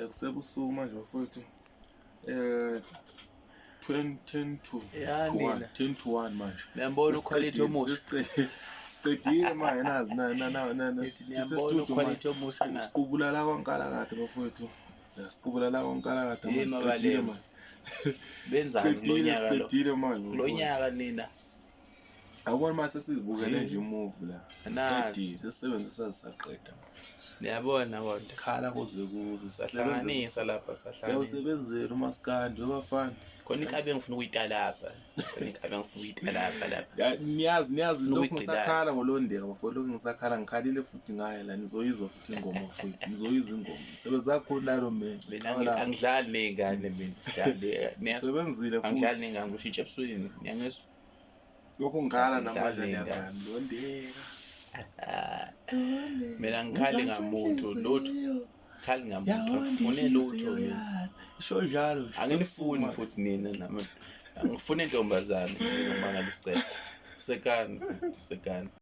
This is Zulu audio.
Kusebusuku manje bafowethu 10 to Ya 1 nina 10 to 1 manje. Ngiyambona uquality omusha. Siqedile manje nazi Ngiyambona uquality omusha na. siqubula la kwaNkalakade bafowethu. Siqubula la kwaNkalakade manje siqedile manje. Sibenzani kulonyaka lo? Siqedile manje. Kulonyaka nina. Awubona mase sizibukele nje imovie la. Siqedile sisebenzisa saqeda. Ngiyabona kodwa. Khala kuze kuze Sahlanganisa lapha sahlanganisa. Siyawusebenzela umaskandi wabafana. Khona ikhabe ngifuna ukuyitala lapha. Khona ikhabe ngifuna ukuyitala lapha lapha. Niyazi lokho ngisakhala ngolondeka bafowethu lokho ngisakhala ngikhalile futhi ngaye la nizoyizwa futhi ingoma bafowethu. Nizoyizwa ingoma. Sebenzakho lalo man. Mina angidlali nezingane mina. Sebenzile futhi. Angidlali nezingane kushintsha ebusweni. Ngiyangizwa. Lokho ngikhala namanje ngiyangani londeka. Mina ngikhali ngamuntu lutho khali ngamuntu ngifune lutho mina isho njalo anginifuni futhi nina nami ngifuna intombazane ngizomangala isicelo usekani